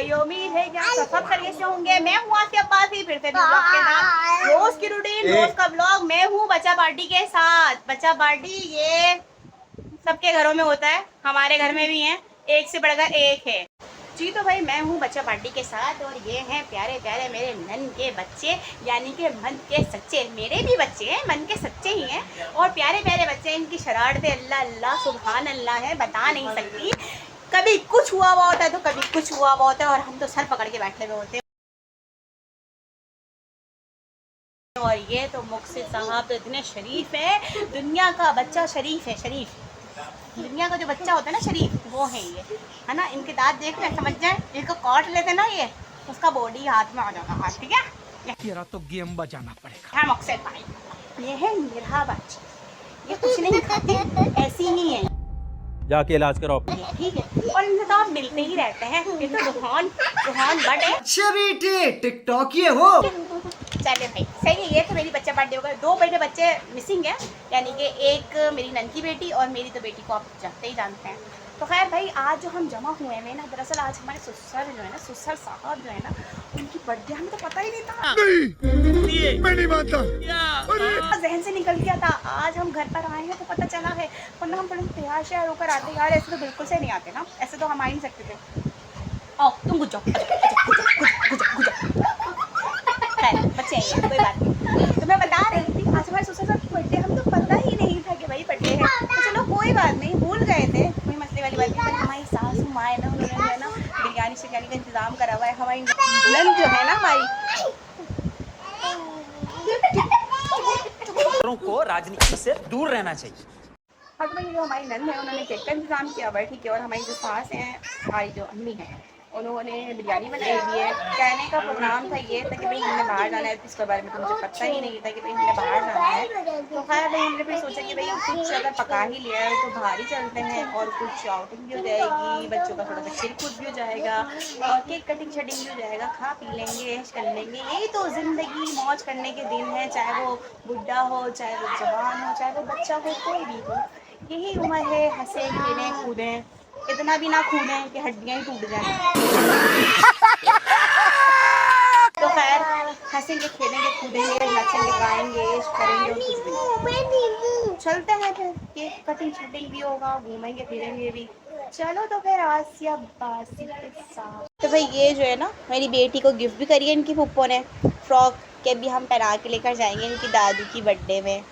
भाई उम्मीद है कि आप सब खैरियत से होंगे। मैं हूँ आपके अब्बासी, फिर से ब्लॉग के साथ रोज की रूटीन, रोज का ब्लॉग। मैं हूँ बच्चा पार्टी के साथ। बच्चा पार्टी ये सबके घरों में होता है, हमारे घर में भी है, एक से बढ़कर एक है जी। तो भाई मैं हूँ बच्चा पार्टी के साथ और ये हैं प्यारे प्यारे मेरे नन के बच्चे, यानी कि मन के सच्चे। मेरे भी बच्चे हैं, मन के सच्चे ही हैं और प्यारे प्यारे बच्चे। इनकी शरारतें अल्लाह अल्लाह सुभान अल्लाह है, बता नहीं सकती। कभी कुछ हुआ हुआ होता है तो कभी कुछ हुआ हुआ होता है और हम तो सर पकड़ के बैठे हुए होते हैं। और ये तो मुक्सिद साहब तो इतने शरीफ है, दुनिया का बच्चा शरीफ है, शरीफ। दुनिया का जो बच्चा होता है ना शरीफ, वो है ये, है ना। इनके दांत देख ले, समझ जाए, इनको काट लेते ना ये, उसका बॉडी हाथ में आ जाता हाथ, ठीक है। तेरा तो गेम बजाना पड़ेगा। हाँ मुक्सिद भाई, ये है मेरा बच्चा, ये कुछ नहीं खाते, ऐसी ही है, जाके इलाज कराओ, ठीक है। और इनसे तो आप मिलते ही रहते हैं, ये तो रूहान बट है। अच्छा बेटे टिकटॉक ये हो। चले भाई सही है। ये तो मेरी बच्चा पार्टी होगा। दो मेरे बच्चे मिसिंग है, यानी कि एक मेरी नन की बेटी और मेरी तो बेटी को आप जानते ही जानते हैं। तो खैर भाई आज जो हम जमा हुए हैं ना, दरअसल आज हमारे ससुर जो है ना, ससुर साहब जो है ना, उनकी बर्थडे हमें तो पता ही नहीं था। नहीं, मैं नहीं मानता। जहन से निकल गया था। आज हम घर पर आए हैं तो पता चला है, वरना हम थोड़े तैयार श्यार होकर आते। यार ऐसे तो बिल्कुल से नहीं आते ना, ऐसे तो हम आ ही नहीं सकते थे। आओ तुम गुजो बच्चे हैं, कोई बात नहीं। तो मैं बता रही थी आज हमारे ससुर साहब की बर्थडे, हम तो पता ही नहीं था कि भाई बर्थडे है। तो चलो कोई बात नहीं, भूल गए थे, कोई मसले वाली बात नहीं। पर हमारी सासू माँ है ना, उन्होंने जो है ना बिरयानी शिरयानी का इंतजाम करा हुआ है। हमारी नन जो है ना हमारी, को राजनीति से दूर रहना चाहिए। हाँ तो भाई जो हमारी नन है उन्होंने केक का इंतजाम किया हुआ है, ठीक है। और हमारी जो सास हैं, हमारी जो अम्मी है, उन्होंने बिरयानी बनाई हुई है। कहने का प्रोग्राम था ये था कि भाई हमने बाहर जाना है, तो इसके बारे में तो मुझे पता ही नहीं था कि भाई हमने बाहर जाना है। तो खैर भाई हमने फिर सोचा कि भाई हम कुछ अगर पका ही लिया है तो बाहर ही चलते हैं और कुछ आउटिंग भी हो जाएगी, बच्चों का थोड़ा सा खेल कूद भी हो जाएगा और केक कटिंग शटिंग भी हो जाएगा, खा पी लेंगे, ऐश कर लेंगे। यही तो ज़िंदगी मौज करने के दिन है, चाहे वो बुढ़ा हो, चाहे वो जवान हो, चाहे वो बच्चा हो, कोई भी हो। यही उम्र है, हंसे खेलें कूदें, इतना भी ना कूदें कि हड्डियाँ ही टूट जाएं। तो खैर हंसेंगे खेलेंगे कूदेंगे, नचेंगे गाएंगे, करेंगे और कुछ भी चलते हैं। फिर केक कटिंग शटिंग भी होगा, घूमेंगे फिरेंगे भी। चलो तो फिर आसिया बासी के साथ। तो भाई ये जो है ना मेरी बेटी को गिफ्ट भी करी है इनकी फूफो ने, फ्रॉक के भी हम पहना के लेकर जाएंगे इनकी दादू की बर्थडे में।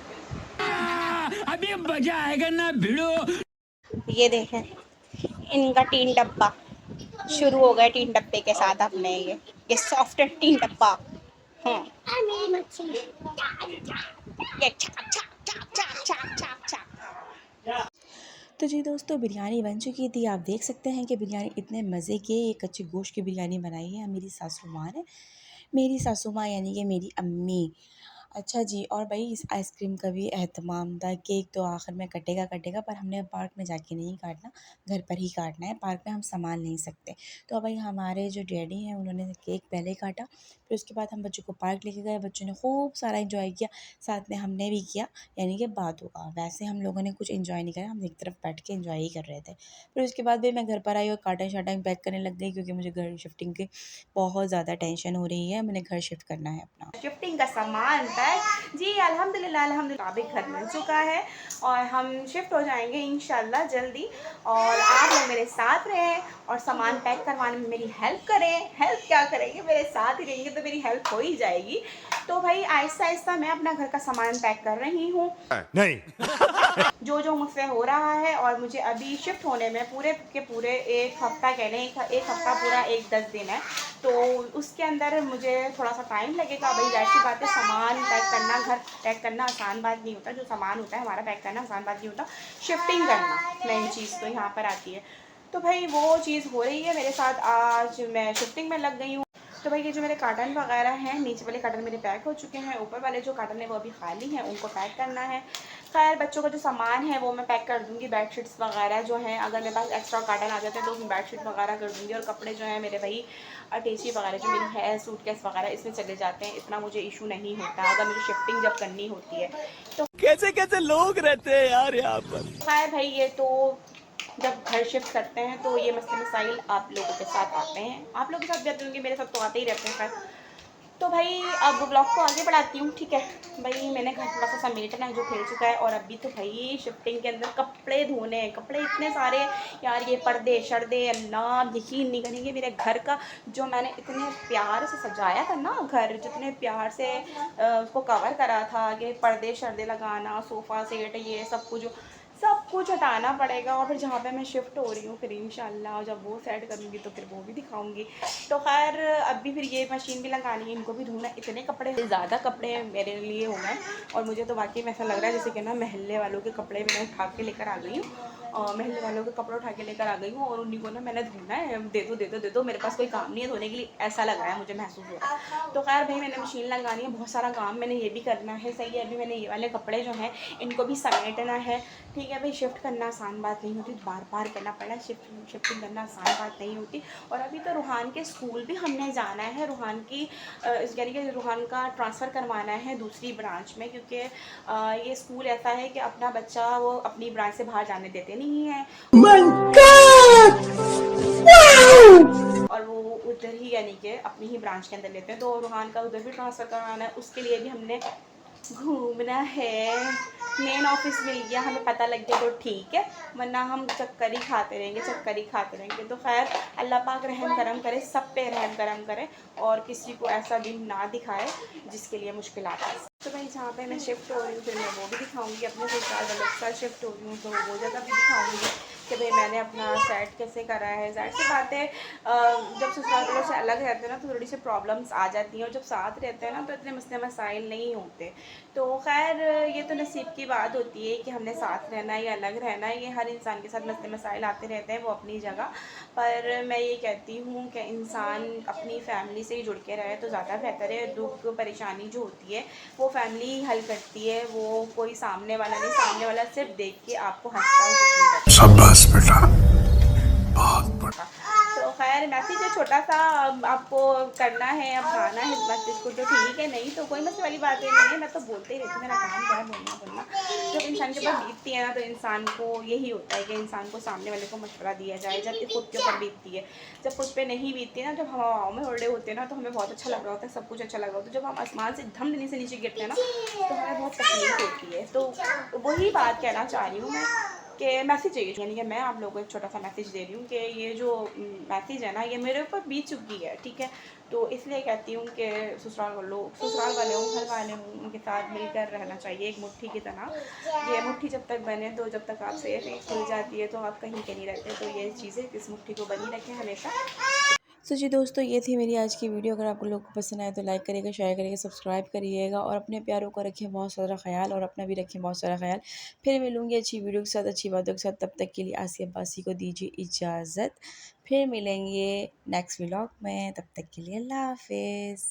अभी मजा आएगा ना भिड़ो। ये देखें इनका टीन डब्बा शुरू हो गया, टीन डब्बे के साथ अपने ये सॉफ्ट टीन डब्बा। हाँ ये छाप छाप छाप छाप छाप छाप छाप। तो जी दोस्तों बिरयानी बन चुकी थी। आप देख सकते हैं कि बिरयानी इतने मज़े की, एक कच्चे गोश्त की बिरयानी बनाई है मेरी सासू माँ ने, मेरी सासू माँ यानी कि मेरी अम्मी। अच्छा जी, और भाई इस आइसक्रीम का भी एहतमाम था। केक तो आखिर में कटेगा, पर हमने पार्क में जाके नहीं काटना, घर पर ही काटना है। पार्क में हम संभाल नहीं सकते। तो भाई हमारे जो डैडी हैं उन्होंने केक पहले काटा, फिर उसके बाद हम बच्चों को पार्क लेके गए। बच्चों ने खूब सारा एंजॉय किया, साथ में हमने भी किया, यानी कि बात होगा। वैसे हम लोगों ने कुछ एंजॉय नहीं करा, हम एक तरफ बैठ के एंजॉय ही कर रहे थे। फिर उसके बाद भी मैं घर पर आई और काटन शाटन पैक करने लग गई, क्योंकि मुझे घर शिफ्टिंग की बहुत ज़्यादा टेंशन हो रही है। मैंने घर शिफ्ट करना है अपना। शिफ्टिंग का सामान पैक जी, अल्हम्दुलिल्लाह अभी घर मिल चुका है और हम शिफ्ट हो जाएंगे इंशाल्लाह जल्दी। और आप लोग मेरे साथ रहें और सामान पैक करवाने में मेरी हेल्प करें। हेल्प क्या करेंगे, मेरे साथ ही रहेंगे तो मेरी हेल्प हो ही जाएगी। तो भाई आहिस्ता आहिस्ता मैं अपना घर का सामान पैक कर रही हूँ, नहीं जो मुझसे हो रहा है। और मुझे अभी शिफ्ट होने में पूरे के पूरे एक हफ्ता, कह लें एक हफ्ता पूरा 10 दिन है, तो उसके अंदर मुझे थोड़ा सा टाइम लगेगा। भाई जाहिर सी बात है, सामान पैक करना, घर पैक करना आसान बात नहीं होता। जो सामान होता है हमारा पैक करना आसान बात नहीं होता, शिफ्टिंग करना मेन चीज़ तो यहाँ पर आती है। तो भाई वो चीज़ हो रही है मेरे साथ, आज मैं शिफ्टिंग में लग गई हूँ। तो भाई ये जो मेरे कार्टन वगैरह हैं, नीचे वाले कार्टन मेरे पैक हो चुके हैं, ऊपर वाले जो कार्टन है वो अभी खाली हैं, उनको पैक करना है। खैर बच्चों का जो सामान है वो मैं पैक कर दूँगी, बेडशीट्स वगैरह जो हैं, अगर मेरे पास एक्स्ट्रा कार्टन आ जाते हैं तो मैं बेडशीट वगैरह कर दूँगी। और कपड़े जो हैं मेरे भाई अटैची वगैरह जो मेरी है, सूटकेस वगैरह, इसमें चले जाते हैं, इतना मुझे इशू नहीं होता अगर मुझे शिफ्टिंग जब करनी होती है तो। कैसे कैसे लोग रहते हैं यार यहाँ पर। खैर भाई ये तो जब घर शिफ्ट करते हैं तो ये मसले मसाइल आप लोगों के साथ आते हैं, आप लोगों के साथ भी आते होंगे, मेरे साथ तो आते ही रहते हैं। खैर तो भाई अब ब्लॉग को आगे बढ़ाती हूँ, ठीक है भाई। मैंने घर थोड़ा सा समेटना है जो फैल चुका है, और अभी तो भाई शिफ्टिंग के अंदर कपड़े धोने हैं, कपड़े इतने सारे यार, ये पर्दे शर्दे, अल्लाह यकीन नहीं करेंगे मेरे घर का जो मैंने इतने प्यार से सजाया था ना, घर जितने प्यार से उसको कवर करा था, कि पर्दे शर्दे लगाना, सोफ़ा सेट, ये सब कुछ हटाना पड़ेगा। और फिर जहाँ पे मैं शिफ्ट हो रही हूँ फिर इंशाल्लाह जब वो सेट करूँगी तो फिर वो भी दिखाऊँगी। तो खैर अभी फिर ये मशीन भी लगानी है, इनको भी धोना। इतने कपड़े, ज़्यादा कपड़े मेरे लिए हो गए, और मुझे तो वाकई में ऐसा लग रहा है जैसे कि ना महल्ले वालों के कपड़े मैंने उठा के लेकर आ गई हूँ, महल्ले वालों के कपड़े उठा के लेकर आ गई हूँ, और उन्हीं को ना मैंने धोना है। दे दो, मेरे पास कोई काम नहीं है धोने के लिए, ऐसा लग रहा है मुझे, महसूस हो रहा है। तो खैर भाई मैंने मशीन लगानी है, बहुत सारा काम मैंने ये भी करना है, सही है। अभी मैंने ये वाले कपड़े जो हैं इनको भी समेटना है, ठीक है भाई। शिफ्ट करना आसान बात नहीं होती, बार बार करना पड़ा, शिफ्टिंग करना आसान बात नहीं होती। और अभी तो रूहान के स्कूल भी हमने जाना है, रूहान की यानी कि रूहान का ट्रांसफ़र करवाना है दूसरी ब्रांच में, क्योंकि ये स्कूल ऐसा है कि अपना बच्चा वो अपनी ब्रांच से बाहर जाने देते नहीं हैं, और वो उधर ही यानी कि अपनी ही ब्रांच के अंदर लेते हैं। तो रूहान का उधर भी ट्रांसफ़र करवाना है, उसके लिए भी हमने घूमना है। मेन ऑफिस मिल गया, हमें पता लग गया तो ठीक है, वरना हम चक्कर ही खाते रहेंगे। तो खैर अल्लाह पाक रहम करम करे, सब पे रहम करम करे, और किसी को ऐसा दिन ना दिखाए जिसके लिए मुश्किल आता है। तो भाई जहाँ पे मैं शिफ्ट हो रही हूँ फिर मैं वो भी दिखाऊंगी, अपने ससुराल वालों के साथ शिफ्ट हो रही हूँ तो वो जगह भी दिखाऊंगी कि भाई मैंने अपना सेट कैसे करा है। ज़ाहिर सी बात है जब ससुराल वालों से अलग रहते हैं ना तो थोड़ी सी प्रॉब्लम्स आ जाती हैं, और जब साथ रहते हैं ना तो इतने मसले मसाइल नहीं होते। तो खैर ये तो नसीब की बात होती है कि हमने साथ रहना है या अलग रहना है, ये हर इंसान के साथ मसले मसाइल आते रहते हैं, वो अपनी जगह। पर मैं ये कहती हूँ कि इंसान अपनी फैमिली से ही जुड़ के रहे तो ज़्यादा बेहतर है। दुख परेशानी जो होती है वो फैमिली ही हल करती है, वो कोई सामने वाला नहीं, सामने वाला सिर्फ देख के आपको हंसता है, कुछ नहीं करता। शाबाश बेटा, बहुत बढ़िया। तो खैर मैसेज है छोटा सा, आपको करना है, अब गाना है इस मैसेज को तो ठीक है, नहीं तो कोई मसले वाली बात नहीं है, मैं तो बोलते ही रहती हूँ, मेरा काम क्या है बोलना। जब इंसान के पास बीतती है ना तो इंसान को यही होता है कि इंसान को सामने वाले को मशवरा दिया जाए जब खुद के ऊपर बीतती है। जब खुद पे नहीं बीतती है ना, जब हवाओं में उड़े होते हैं ना तो हमें बहुत अच्छा लग रहा होता है, सब कुछ अच्छा लग रहा होता है। जब हम आसमान से धम से नीचे गिरते हैं ना तो हमें बहुत तकलीफ होती है। तो वही बात कहना चाह रही हूँ मैं कि मैसेज चाहिए, यानी कि मैं आप लोगों को एक छोटा सा मैसेज दे रही हूँ कि ये जो मैसेज है ना ये मेरे ऊपर बीत चुकी है, ठीक है। तो इसलिए कहती हूँ कि ससुराल वाले हों, घर वाले हों, उनके साथ मिलकर रहना चाहिए एक मुट्ठी की तरह। ये मुट्ठी जब तक बने तो जब तक आप सेफ खुल जाती है तो आप कहीं के नहीं रहते। तो ये चीज़ें इस मुट्ठी को बनी रखें हमेशा। तो जी दोस्तों, ये थी मेरी आज की वीडियो। अगर आप लोगों को पसंद आए तो लाइक करिएगा, शेयर करिएगा, सब्सक्राइब करिएगा, और अपने प्यारों का रखें बहुत सारा ख्याल, और अपना भी रखें बहुत सारा ख्याल। फिर मिलूंगी अच्छी वीडियो के साथ, अच्छी बातों के साथ। तब तक के लिए आसिया अब्बासी को दीजिए इजाज़त, फिर मिलेंगे नेक्स्ट व्लॉग में। तब तक के लिए अल्लाह हाफिज़।